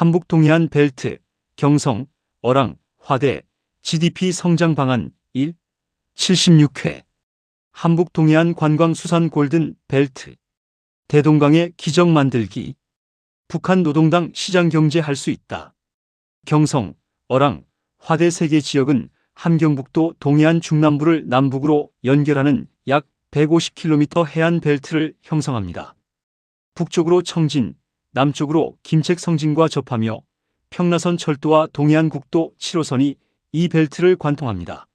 한북 동해안 벨트, 경성, 어랑, 화대, GDP 성장 방안 1, 76회. 한북 동해안 관광 수산 골든 벨트. 대동강의 기적 만들기. 북한 노동당 시장 경제 할 수 있다. 경성, 어랑, 화대 3개 지역은 함경북도 동해안 중남부를 남북으로 연결하는 약 150km 해안 벨트를 형성합니다. 북쪽으로 청진, 남쪽으로 김책성진과 접하며 평라선 철도와 동해안국도 7호선이 이 벨트를 관통합니다.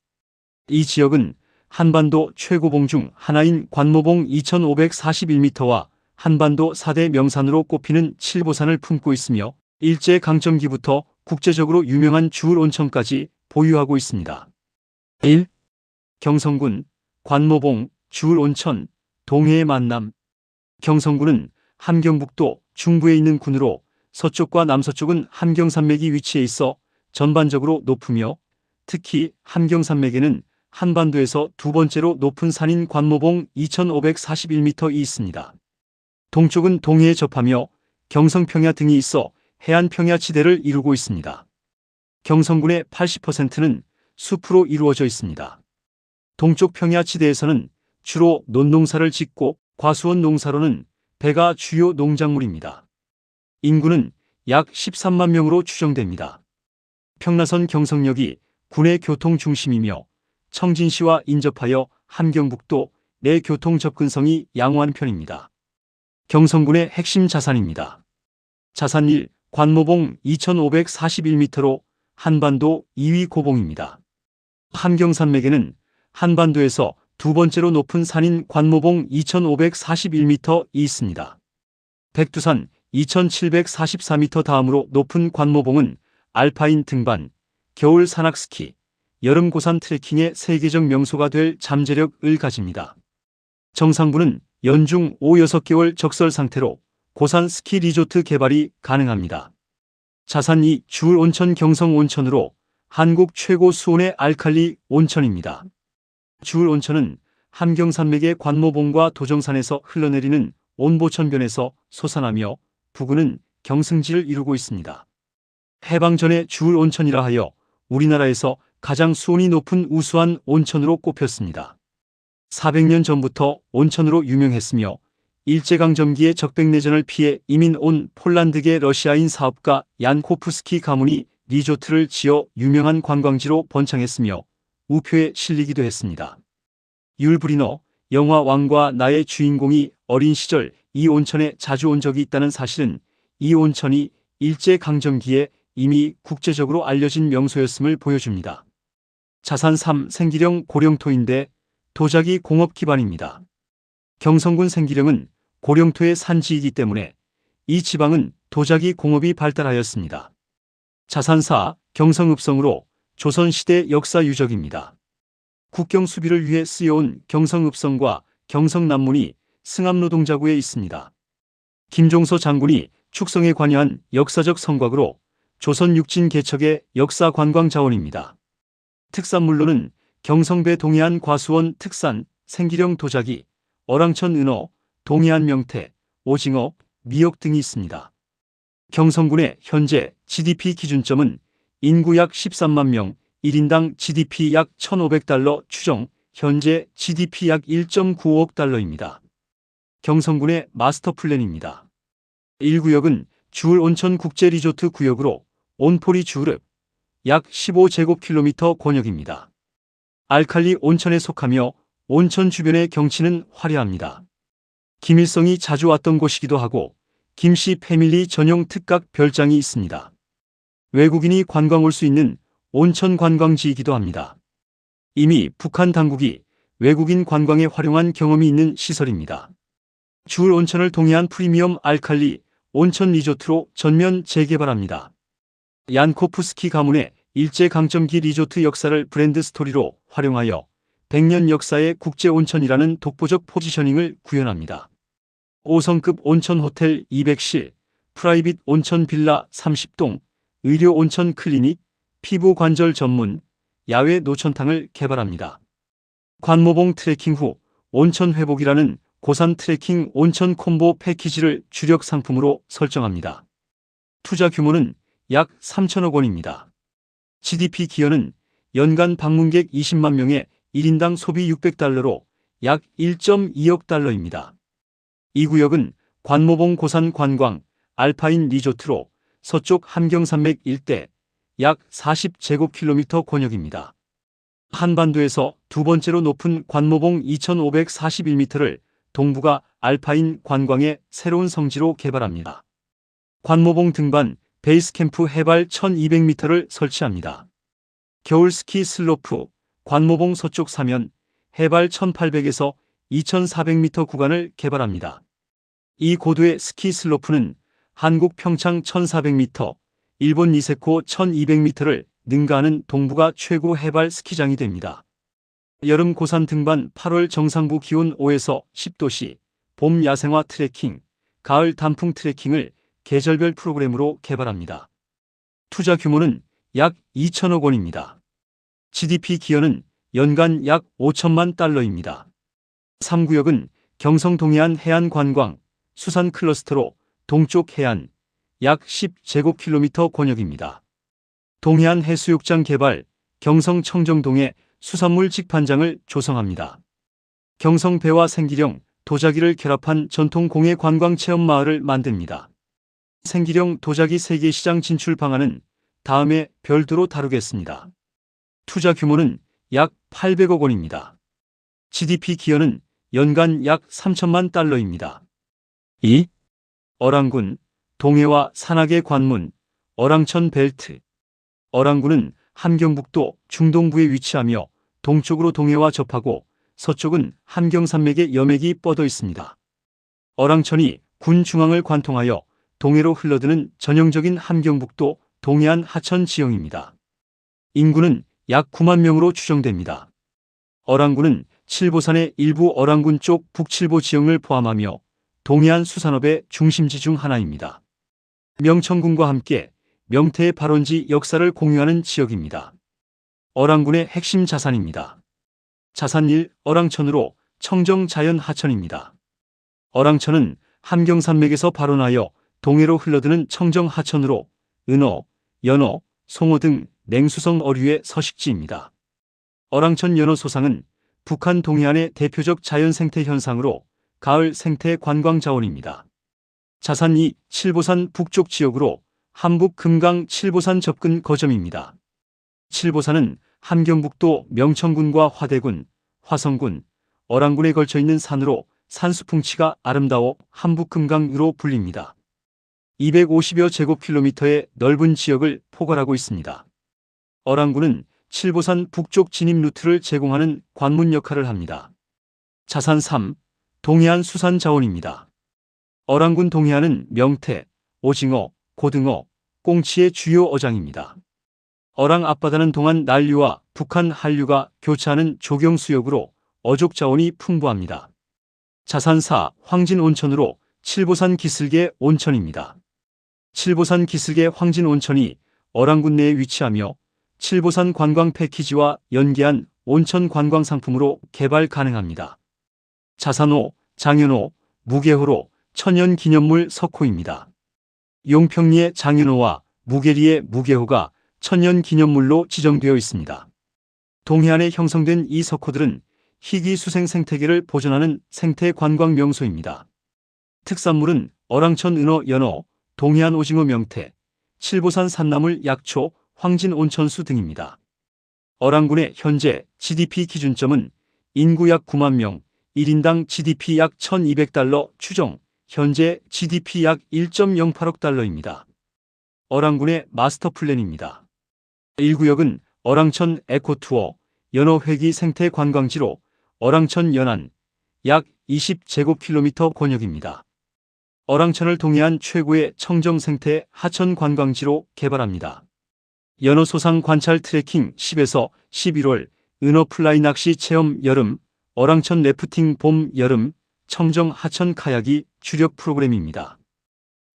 이 지역은 한반도 최고봉 중 하나인 관모봉 2541m와 한반도 4대 명산으로 꼽히는 칠보산을 품고 있으며 일제강점기부터 국제적으로 유명한 주울 온천까지 보유하고 있습니다. 1. 경성군, 관모봉, 주울 온천, 동해의 만남. 경성군은 함경북도 중부에 있는 군으로 서쪽과 남서쪽은 함경산맥이 위치해 있어 전반적으로 높으며 특히 함경산맥에는 한반도에서 두 번째로 높은 산인 관모봉 2541m이 있습니다. 동쪽은 동해에 접하며 경성평야 등이 있어 해안평야지대를 이루고 있습니다. 경성군의 80%는 숲으로 이루어져 있습니다. 동쪽 평야지대에서는 주로 논농사를 짓고 과수원 농사로는 배가 주요 농작물입니다. 인구는 약 13만 명으로 추정됩니다. 평라선 경성역이 군의 교통 중심이며 청진시와 인접하여 함경북도 내 교통 접근성이 양호한 편입니다. 경성군의 핵심 자산입니다. 자산 1. 관모봉 2541m로 한반도 2위 고봉입니다. 함경산맥에는 한반도에서 두 번째로 높은 산인 관모봉 2541m이 있습니다. 백두산 2744m 다음으로 높은 관모봉은 알파인 등반, 겨울 산악스키, 여름 고산 트레킹의 세계적 명소가 될 잠재력을 가집니다. 정상부는 연중 5-6개월 적설 상태로 고산 스키 리조트 개발이 가능합니다. 자산 2. 주울 온천 경성 온천으로 한국 최고 수온의 알칼리 온천입니다. 주울 온천은 함경산맥의 관모봉과 도정산에서 흘러내리는 온보천변에서 솟아나며 부근은 경승지를 이루고 있습니다. 해방 전에 주울 온천이라 하여 우리나라에서 가장 수온이 높은 우수한 온천으로 꼽혔습니다. 400년 전부터 온천으로 유명했으며 일제강점기의 적백내전을 피해 이민 온 폴란드계 러시아인 사업가 얀 코프스키 가문이 리조트를 지어 유명한 관광지로 번창했으며 우표에 실리기도 했습니다. 율 브리너 영화 왕과 나의 주인공이 어린 시절 이 온천에 자주 온 적이 있다는 사실은 이 온천이 일제강점기에 이미 국제적으로 알려진 명소였음을 보여줍니다. 자산 3. 생기령 고령토인데 도자기 공업 기반입니다. 경성군 생기령은 고령토의 산지이기 때문에 이 지방은 도자기 공업이 발달하였습니다. 자산 4. 경성읍성으로 조선시대 역사 유적입니다. 국경 수비를 위해 쓰여온 경성읍성과 경성남문이 승암노동자구에 있습니다. 김종서 장군이 축성에 관여한 역사적 성곽으로 조선 육진 개척의 역사 관광 자원입니다. 특산물로는 경성배 동해안 과수원 특산, 생기령 도자기, 어랑천 은어, 동해안 명태, 오징어, 미역 등이 있습니다. 경성군의 현재 GDP 기준점은 인구 약 13만 명, 1인당 GDP 약 1,500달러 추정, 현재 GDP 약 1.95억 달러입니다. 경성군의 마스터 플랜입니다. 1구역은 주울 온천 국제 리조트 구역으로 온포리 주울읍, 약 15제곱킬로미터 권역입니다. 알칼리 온천에 속하며 온천 주변의 경치는 화려합니다. 김일성이 자주 왔던 곳이기도 하고 김씨 패밀리 전용 특각 별장이 있습니다. 외국인이 관광 올 수 있는 온천 관광지이기도 합니다. 이미 북한 당국이 외국인 관광에 활용한 경험이 있는 시설입니다. 주울 온천을 동해안 프리미엄 알칼리 온천 리조트로 전면 재개발합니다. 얀코프스키 가문의 일제강점기 리조트 역사를 브랜드 스토리로 활용하여 100년 역사의 국제 온천이라는 독보적 포지셔닝을 구현합니다. 5성급 온천 호텔 200실, 프라이빗 온천 빌라 30동, 의료 온천 클리닉, 피부 관절 전문, 야외 노천탕을 개발합니다. 관모봉 트레킹 후 온천 회복이라는 고산 트레킹 온천 콤보 패키지를 주력 상품으로 설정합니다. 투자 규모는 약 3천억 원입니다. GDP 기여는 연간 방문객 20만 명에 1인당 소비 600달러로 약 1.2억 달러입니다. 이 구역은 관모봉 고산 관광, 알파인 리조트로 서쪽 함경산맥 일대 약 40제곱킬로미터 권역입니다. 한반도에서 두 번째로 높은 관모봉 2541m를 동부가 알파인 관광의 새로운 성지로 개발합니다. 관모봉 등반 베이스캠프 해발 1200m를 설치합니다. 겨울 스키 슬로프 관모봉 서쪽 사면 해발 1800에서 2400m 구간을 개발합니다. 이 고도의 스키 슬로프는 한국 평창 1400m, 일본 니세코 1200m를 능가하는 동부가 최고 해발 스키장이 됩니다. 여름 고산 등반 8월 정상부 기온 5에서 10도씨, 봄 야생화 트레킹, 가을 단풍 트레킹을 계절별 프로그램으로 개발합니다. 투자 규모는 약 2천억 원입니다. GDP 기여는 연간 약 5천만 달러입니다. 3구역은 경성 동해안 해안 관광, 수산 클러스터로 동쪽 해안 약 10제곱킬로미터 권역입니다. 동해안 해수욕장 개발, 경성 청정동에 수산물 직판장을 조성합니다. 경성 배와 생기령, 도자기를 결합한 전통 공예 관광 체험 마을을 만듭니다. 생기령 도자기 세계시장 진출 방안은 다음에 별도로 다루겠습니다. 투자 규모는 약 800억 원입니다. GDP 기여는 연간 약 3천만 달러입니다. 2. 어랑군, 동해와 산악의 관문, 어랑천 벨트. 어랑군은 함경북도 중동부에 위치하며 동쪽으로 동해와 접하고 서쪽은 함경산맥의 여맥이 뻗어 있습니다. 어랑천이 군 중앙을 관통하여 동해로 흘러드는 전형적인 함경북도 동해안 하천 지형입니다. 인구는 약 9만 명으로 추정됩니다. 어랑군은 칠보산의 일부 어랑군 쪽 북칠보 지형을 포함하며 동해안 수산업의 중심지 중 하나입니다. 명천군과 함께 명태의 발원지 역사를 공유하는 지역입니다. 어랑군의 핵심 자산입니다. 자산 1. 어랑천으로 청정 자연 하천입니다. 어랑천은 함경산맥에서 발원하여 동해로 흘러드는 청정 하천으로 은어, 연어, 송어 등 냉수성 어류의 서식지입니다. 어랑천 연어 소상은 북한 동해안의 대표적 자연 생태 현상으로 가을 생태 관광 자원입니다. 자산 2. 칠보산 북쪽 지역으로 함북 금강 칠보산 접근 거점입니다. 칠보산은 함경북도 명천군과 화대군, 화성군, 어랑군에 걸쳐 있는 산으로 산수풍치가 아름다워 함북금강으로 불립니다. 250여 제곱킬로미터의 넓은 지역을 포괄하고 있습니다. 어랑군은 칠보산 북쪽 진입 루트를 제공하는 관문 역할을 합니다. 자산 3. 동해안 수산 자원입니다. 어랑군 동해안은 명태, 오징어, 고등어, 꽁치의 주요 어장입니다. 어랑 앞바다는 동안 난류와 북한 한류가 교차하는 조경수역으로 어족 자원이 풍부합니다. 자산 4. 황진 온천으로 칠보산 기슭의 온천입니다. 칠보산 기슭의 황진 온천이 어랑군 내에 위치하며 칠보산 관광 패키지와 연계한 온천 관광 상품으로 개발 가능합니다. 자산 5. 장현호, 무계호로 천연기념물 석호입니다. 용평리의 장현호와 무계리의 무계호가 천연기념물로 지정되어 있습니다. 동해안에 형성된 이 석호들은 희귀수생 생태계를 보존하는 생태관광 명소입니다. 특산물은 어랑천 은어, 연어, 동해안 오징어 명태, 칠보산 산나물 약초, 황진 온천수 등입니다. 어랑군의 현재 GDP 기준점은 인구 약 9만 명, 1인당 GDP 약 1200달러 추정, 현재 GDP 약 1.08억 달러입니다. 어랑군의 마스터 플랜입니다. 1구역은 어랑천 에코투어, 연어회기 생태관광지로 어랑천 연안 약 20제곱킬로미터 권역입니다. 어랑천을 동해안 최고의 청정생태 하천관광지로 개발합니다. 연어소상 관찰 트레킹 10에서 11월, 은어 플라이 낚시 체험 여름, 어랑천 래프팅 봄 여름, 청정 하천 카약이 주력 프로그램입니다.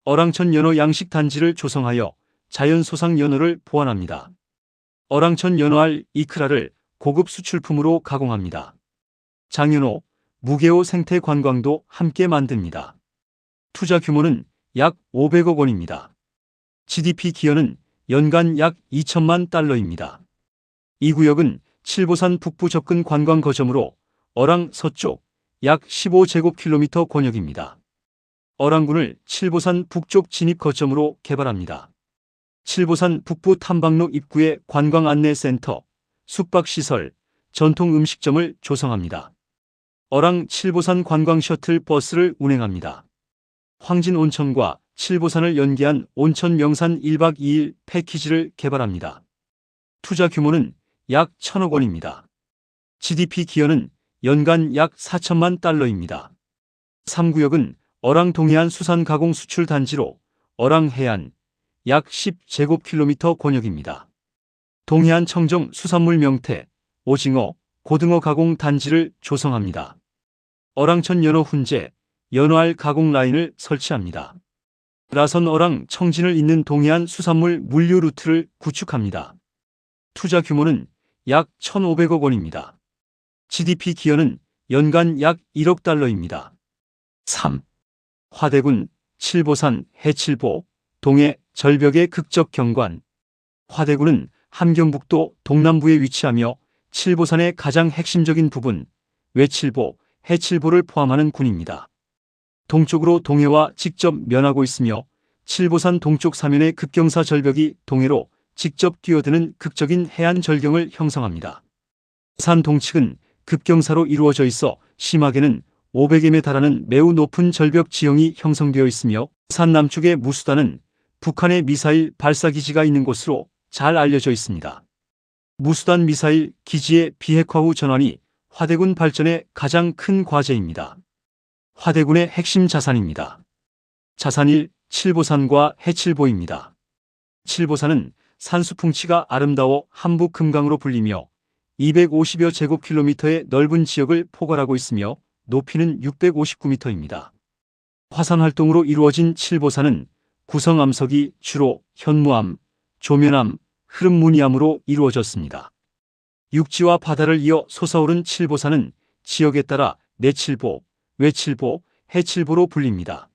어랑천 연어 양식 단지를 조성하여 자연소상 연어를 보완합니다. 어랑천 연어알 이크라를 고급 수출품으로 가공합니다. 장연호, 무계호 생태 관광도 함께 만듭니다. 투자 규모는 약 500억 원입니다. GDP 기여는 연간 약 2천만 달러입니다. 이 구역은 칠보산 북부 접근 관광 거점으로 어랑 서쪽 약 15제곱킬로미터 권역입니다. 어랑군을 칠보산 북쪽 진입 거점으로 개발합니다. 칠보산 북부 탐방로 입구에 관광 안내센터, 숙박시설, 전통 음식점을 조성합니다. 어랑 칠보산 관광 셔틀 버스를 운행합니다. 황진 온천과 칠보산을 연계한 온천 명산 1박 2일 패키지를 개발합니다. 투자 규모는 약 1,000억 원입니다. GDP 기여는 연간 약 4천만 달러입니다. 3구역은 어랑 동해안 수산 가공 수출 단지로 어랑 해안 약 10제곱킬로미터 권역입니다. 동해안 청정 수산물 명태, 오징어, 고등어 가공 단지를 조성합니다. 어랑천 연어 훈제, 연어알 가공 라인을 설치합니다. 라선 어랑 청진을 잇는 동해안 수산물 물류 루트를 구축합니다. 투자 규모는 약 1,500억 원입니다. GDP 기여는 연간 약 1억 달러입니다. 3. 화대군, 칠보산, 해칠보, 동해, 절벽의 극적 경관. 화대군은 함경북도 동남부에 위치하며 칠보산의 가장 핵심적인 부분, 외칠보, 해칠보를 포함하는 군입니다. 동쪽으로 동해와 직접 면하고 있으며 칠보산 동쪽 사면의 급경사 절벽이 동해로 직접 뛰어드는 극적인 해안 절경을 형성합니다. 산 동측은 급경사로 이루어져 있어 심하게는 500m에 달하는 매우 높은 절벽 지형이 형성되어 있으며 산 남쪽의 무수단은 북한의 미사일 발사기지가 있는 곳으로 잘 알려져 있습니다. 무수단 미사일 기지의 비핵화 후 전환이 화대군 발전의 가장 큰 과제입니다. 화대군의 핵심 자산입니다. 자산 1. 칠보산과 해칠보입니다. 칠보산은 산수풍치가 아름다워 한북 금강으로 불리며 250여 제곱킬로미터의 넓은 지역을 포괄하고 있으며 높이는 659m입니다. 화산 활동으로 이루어진 칠보산은 구성암석이 주로 현무암, 조면암, 흐름무늬암으로 이루어졌습니다. 육지와 바다를 이어 솟아오른 칠보산은 지역에 따라 내칠보, 외칠보, 해칠보로 불립니다.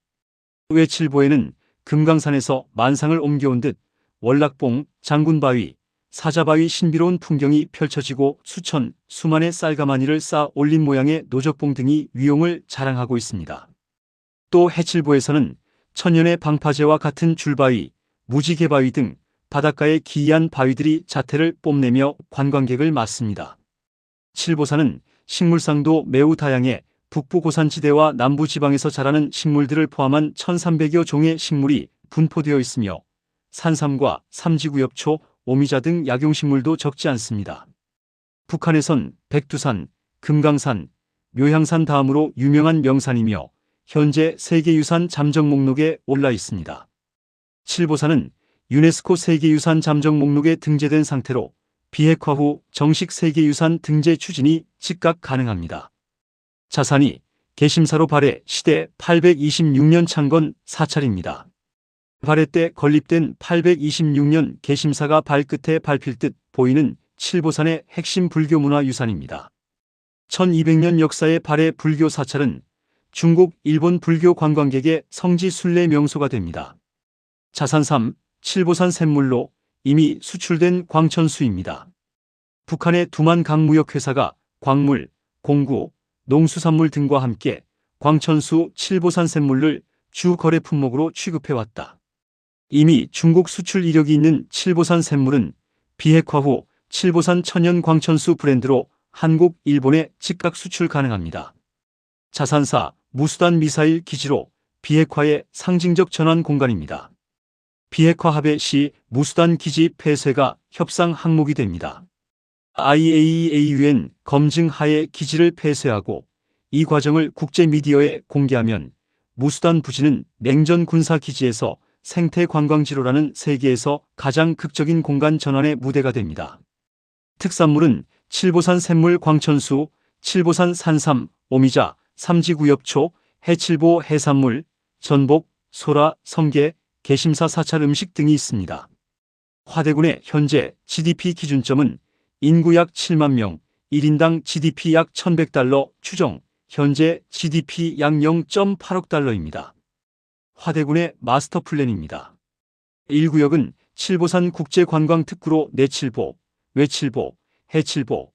외칠보에는 금강산에서 만상을 옮겨온 듯 월락봉, 장군바위, 사자바위 신비로운 풍경이 펼쳐지고 수천, 수만의 쌀가마니를 쌓아 올린 모양의 노적봉 등이 위용을 자랑하고 있습니다. 또 해칠보에서는 천년의 방파제와 같은 줄바위, 무지개바위 등 바닷가의 기이한 바위들이 자태를 뽐내며 관광객을 맞습니다. 칠보산은 식물상도 매우 다양해 북부 고산지대와 남부 지방에서 자라는 식물들을 포함한 1,300여 종의 식물이 분포되어 있으며 산삼과 삼지구엽초, 오미자 등 약용식물도 적지 않습니다. 북한에선 백두산, 금강산, 묘향산 다음으로 유명한 명산이며 현재 세계유산 잠정 목록에 올라 있습니다. 칠보산은 유네스코 세계유산 잠정 목록에 등재된 상태로 비핵화 후 정식 세계유산 등재 추진이 즉각 가능합니다. 자산이 개심사로 발해 시대 826년 창건 사찰입니다. 발해 때 건립된 826년 개심사가 발끝에 밟힐 듯 보이는 칠보산의 핵심 불교 문화 유산입니다. 1200년 역사의 발해 불교 사찰은 중국, 일본 불교 관광객의 성지 순례 명소가 됩니다. 자산 3. 칠보산 샘물로 이미 수출된 광천수입니다. 북한의 두만 강무역회사가 광물, 공구, 농수산물 등과 함께 광천수 칠보산 샘물을 주 거래 품목으로 취급해왔다. 이미 중국 수출 이력이 있는 칠보산 샘물은 비핵화 후 칠보산 천연 광천수 브랜드로 한국, 일본에 즉각 수출 가능합니다. 자산 4. 무수단 미사일 기지로 비핵화의 상징적 전환 공간입니다. 비핵화 합의 시 무수단 기지 폐쇄가 협상 항목이 됩니다. IAEA 검증 하에 기지를 폐쇄하고 이 과정을 국제 미디어에 공개하면 무수단 부지는 냉전 군사 기지에서 생태 관광지로라는 세계에서 가장 극적인 공간 전환의 무대가 됩니다. 특산물은 칠보산 샘물 광천수, 칠보산 산삼, 오미자, 삼지구엽초, 해칠보 해산물, 전복, 소라, 성게, 개심사 사찰 음식 등이 있습니다. 화대군의 현재 GDP 기준점은 인구 약 7만 명, 1인당 GDP 약 1,100달러 추정, 현재 GDP 약 0.8억 달러입니다. 화대군의 마스터 플랜입니다. 1구역은 칠보산 국제관광특구로 내칠보, 외칠보, 해칠보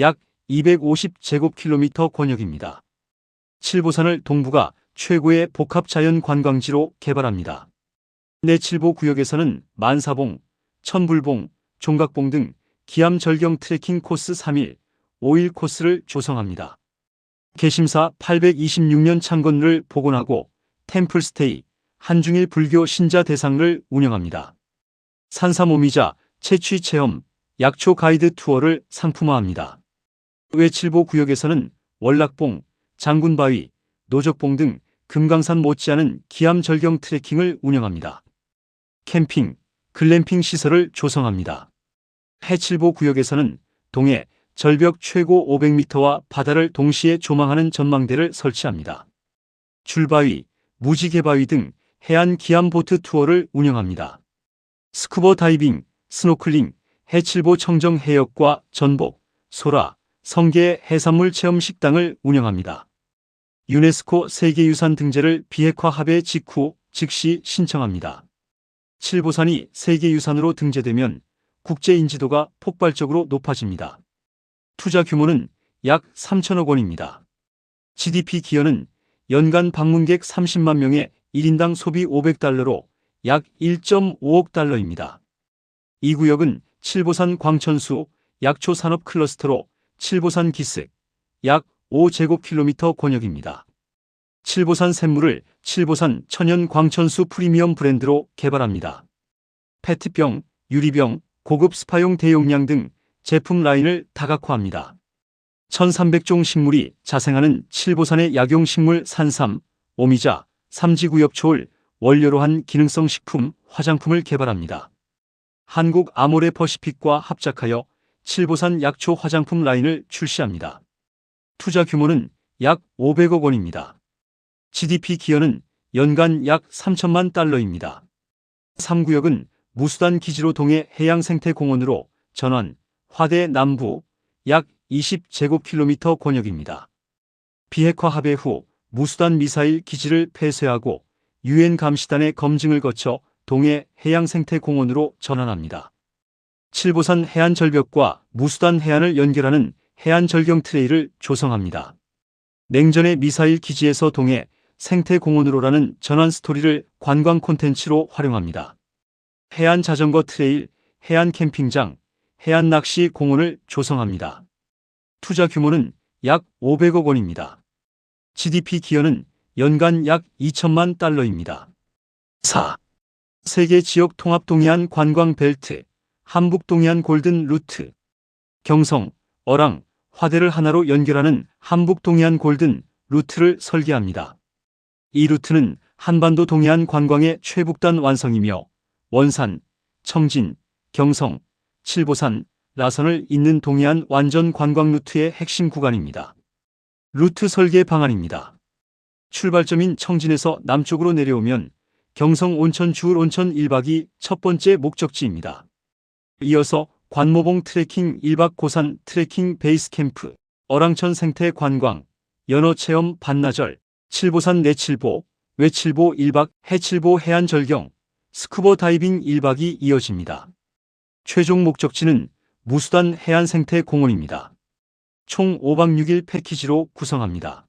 약 250제곱킬로미터 권역입니다. 칠보산을 동부가 최고의 복합자연관광지로 개발합니다. 내칠보 구역에서는 만사봉, 천불봉, 종각봉 등 기암절경 트레킹 코스 3일, 5일 코스를 조성합니다. 개심사 826년 창건을 복원하고 템플스테이, 한중일 불교 신자 대상을 운영합니다. 산사모미자, 채취체험, 약초 가이드 투어를 상품화합니다. 외칠보 구역에서는 월락봉, 장군바위, 노적봉 등 금강산 못지않은 기암절경 트레킹을 운영합니다. 캠핑, 글램핑 시설을 조성합니다. 해칠보 구역에서는 동해, 절벽 최고 500m와 바다를 동시에 조망하는 전망대를 설치합니다. 줄바위, 무지개바위 등 해안 기암보트 투어를 운영합니다. 스쿠버 다이빙, 스노클링, 해칠보 청정 해역과 전복, 소라, 성게 해산물 체험 식당을 운영합니다. 유네스코 세계유산 등재를 비핵화 합의 직후 즉시 신청합니다. 칠보산이 세계유산으로 등재되면 국제 인지도가 폭발적으로 높아집니다. 투자 규모는 약 3천억 원입니다. GDP 기여는 연간 방문객 30만 명의 1인당 소비 500달러로 약 1.5억 달러입니다. 이 구역은 칠보산 광천수 약초 산업 클러스터로 칠보산 기슭 약 5제곱킬로미터 권역입니다. 칠보산 샘물을 칠보산 천연 광천수 프리미엄 브랜드로 개발합니다. 페트병, 유리병, 고급 스파용 대용량 등 제품 라인을 다각화합니다. 1300종 식물이 자생하는 칠보산의 약용식물 산삼, 오미자, 삼지구엽초를 원료로 한 기능성 식품, 화장품을 개발합니다. 한국 아모레 퍼시픽과 합작하여 칠보산 약초 화장품 라인을 출시합니다. 투자 규모는 약 500억 원입니다. GDP 기여는 연간 약 3천만 달러입니다. 3구역은 무수단 기지로 동해 해양생태공원으로 전원, 화대 남부 약 20제곱킬로미터 권역입니다. 비핵화 합의 후 무수단 미사일 기지를 폐쇄하고 UN 감시단의 검증을 거쳐 동해 해양생태공원으로 전환합니다. 칠보산 해안절벽과 무수단 해안을 연결하는 해안절경 트레일을 조성합니다. 냉전의 미사일 기지에서 동해 생태공원으로라는 전환 스토리를 관광 콘텐츠로 활용합니다. 해안 자전거 트레일, 해안 캠핑장, 해안 낚시 공원을 조성합니다. 투자 규모는 약 500억 원입니다. GDP 기여는 연간 약 2천만 달러입니다. 4. 세계 지역 통합 동해안 관광 벨트, 한북 동해안 골든 루트. 경성, 어랑, 화대를 하나로 연결하는 한북 동해안 골든 루트를 설계합니다. 이 루트는 한반도 동해안 관광의 최북단 완성이며 원산, 청진, 경성, 칠보산, 라선을 잇는 동해안 완전 관광 루트의 핵심 구간입니다. 루트 설계 방안입니다. 출발점인 청진에서 남쪽으로 내려오면 경성 온천 주울 온천 1박이 첫 번째 목적지입니다. 이어서 관모봉 트레킹 1박 고산 트레킹 베이스 캠프, 어랑천 생태 관광, 연어 체험 반나절, 칠보산 내칠보, 외칠보 1박, 해칠보 해안 절경, 스쿠버 다이빙 1박이 이어집니다. 최종 목적지는 무수단 해안 생태 공원입니다. 총 5박 6일 패키지로 구성합니다.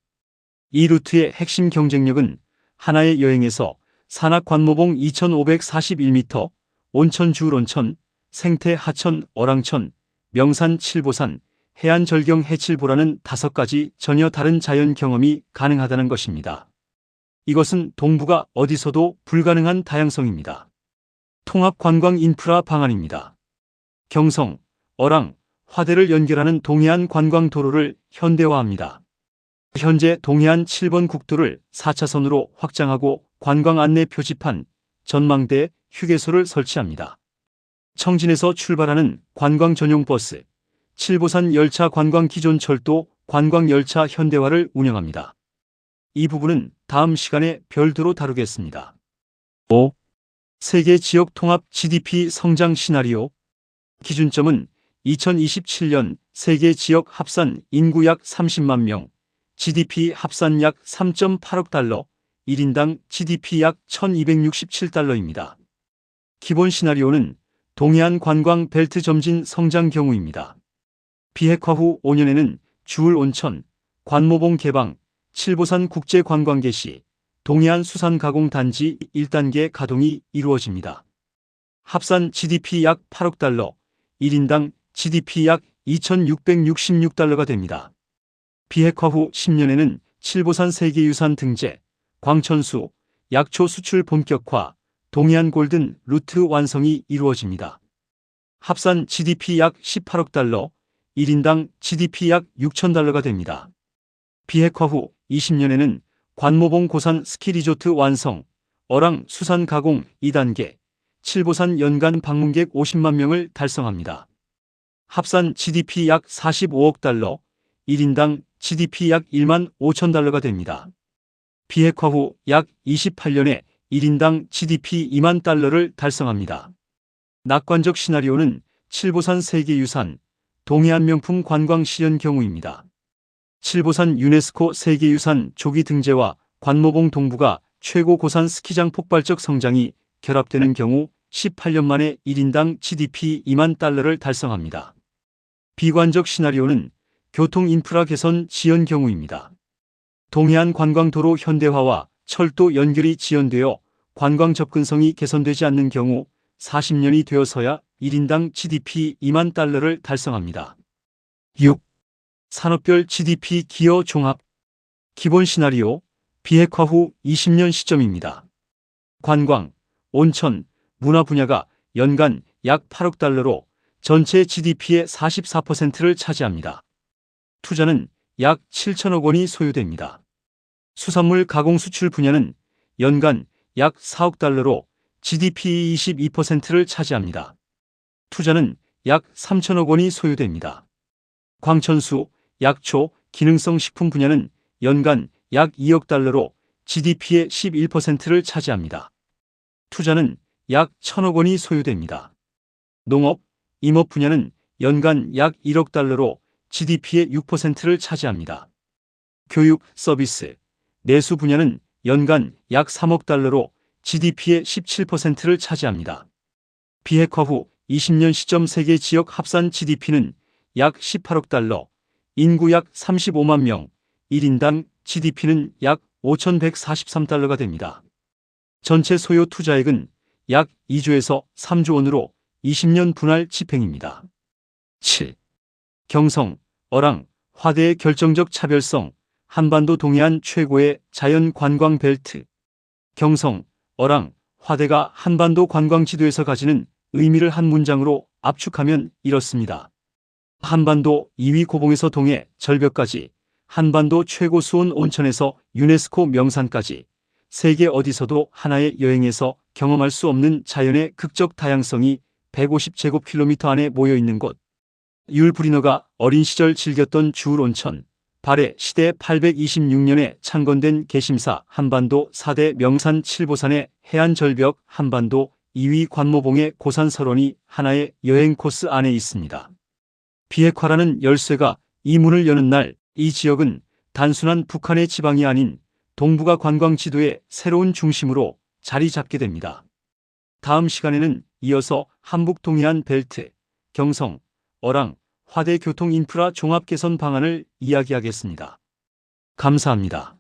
이 루트의 핵심 경쟁력은 하나의 여행에서 산악 관모봉 2541m, 온천 주울 온천, 생태 하천 어랑천, 명산 칠보산, 해안 절경 해칠보라는 5가지 전혀 다른 자연 경험이 가능하다는 것입니다. 이것은 동부가 어디서도 불가능한 다양성입니다. 통합 관광 인프라 방안입니다. 경성, 어랑, 화대를 연결하는 동해안 관광 도로를 현대화합니다. 현재 동해안 7번 국도를 4차선으로 확장하고 관광 안내 표지판, 전망대, 휴게소를 설치합니다. 청진에서 출발하는 관광 전용 버스, 칠보산 열차 관광 기존 철도 관광 열차 현대화를 운영합니다. 이 부분은 다음 시간에 별도로 다루겠습니다. 5. 세계 지역 통합 GDP 성장 시나리오. 기준점은 2027년 세계 지역 합산 인구 약 30만 명, GDP 합산 약 3.8억 달러, 1인당 GDP 약 1267달러입니다. 기본 시나리오는 동해안 관광 벨트 점진 성장 경우입니다. 비핵화 후 5년에는 주울 온천, 관모봉 개방, 칠보산 국제관광 개시, 동해안 수산가공단지 1단계 가동이 이루어집니다. 합산 GDP 약 8억 달러, 1인당 GDP 약 2,666달러가 됩니다. 비핵화 후 10년에는 칠보산 세계유산 등재, 광천수, 약초 수출 본격화, 동해안 골든 루트 완성이 이루어집니다. 합산 GDP 약 18억 달러, 1인당 GDP 약 6,000달러가 됩니다. 비핵화 후 20년에는 관모봉 고산 스키리조트 완성, 어랑 수산 가공 2단계, 칠보산 연간 방문객 50만 명을 달성합니다. 합산 GDP 약 45억 달러, 1인당 GDP 약 1만 5천 달러가 됩니다. 비핵화 후 약 28년에 1인당 GDP 2만 달러를 달성합니다. 낙관적 시나리오는 칠보산 세계유산, 동해안 명품 관광 실현 경우입니다. 칠보산 유네스코 세계유산 조기 등재와 관모봉 동부가 최고 고산 스키장 폭발적 성장이 결합되는 경우 18년 만에 1인당 GDP 2만 달러를 달성합니다. 비관적 시나리오는 교통 인프라 개선 지연 경우입니다. 동해안 관광도로 현대화와 철도 연결이 지연되어 관광 접근성이 개선되지 않는 경우 40년이 되어서야 1인당 GDP 2만 달러를 달성합니다. 6. 산업별 GDP 기여 종합. 기본 시나리오, 비핵화 후 20년 시점입니다. 관광, 온천, 문화 분야가 연간 약 8억 달러로 전체 GDP의 44%를 차지합니다. 투자는 약 7천억 원이 소요됩니다. 수산물 가공 수출 분야는 연간 약 4억 달러로 GDP의 22%를 차지합니다. 투자는 약 3천억 원이 소요됩니다. 광천수, 약초, 기능성 식품 분야는 연간 약 2억 달러로 GDP의 11%를 차지합니다. 투자는 약 1천억 원이 소요됩니다. 농업, 임업 분야는 연간 약 1억 달러로 GDP의 6%를 차지합니다. 교육, 서비스, 내수 분야는 연간 약 3억 달러로 GDP의 17%를 차지합니다. 비핵화 후 20년 시점 세계 지역 합산 GDP는 약 18억 달러, 인구 약 35만 명, 1인당 GDP는 약 5,143달러가 됩니다. 전체 소요 투자액은 약 2조에서 3조 원으로 20년 분할 집행입니다. 7. 경성, 어랑, 화대의 결정적 차별성, 한반도 동해안 최고의 자연 관광 벨트. 경성, 어랑, 화대가 한반도 관광 지도에서 가지는 의미를 한 문장으로 압축하면 이렇습니다. 한반도 2위 고봉에서 동해 절벽까지, 한반도 최고 수온 온천에서 유네스코 명산까지, 세계 어디서도 하나의 여행에서 경험할 수 없는 자연의 극적 다양성이 150제곱킬로미터 안에 모여있는 곳. 율 브리너가 어린 시절 즐겼던 주울 온천, 발해 시대 826년에 창건된 개심사 한반도 4대 명산 칠보산의 해안 절벽 한반도 2위 관모봉의 고산 설원이 하나의 여행 코스 안에 있습니다. 비핵화라는 열쇠가 이 문을 여는 날, 이 지역은 단순한 북한의 지방이 아닌 동북아 관광 지도의 새로운 중심으로 자리 잡게 됩니다. 다음 시간에는 이어서 한북 동해안 벨트, 경성, 어랑, 화대 교통 인프라 종합 개선 방안을 이야기하겠습니다. 감사합니다.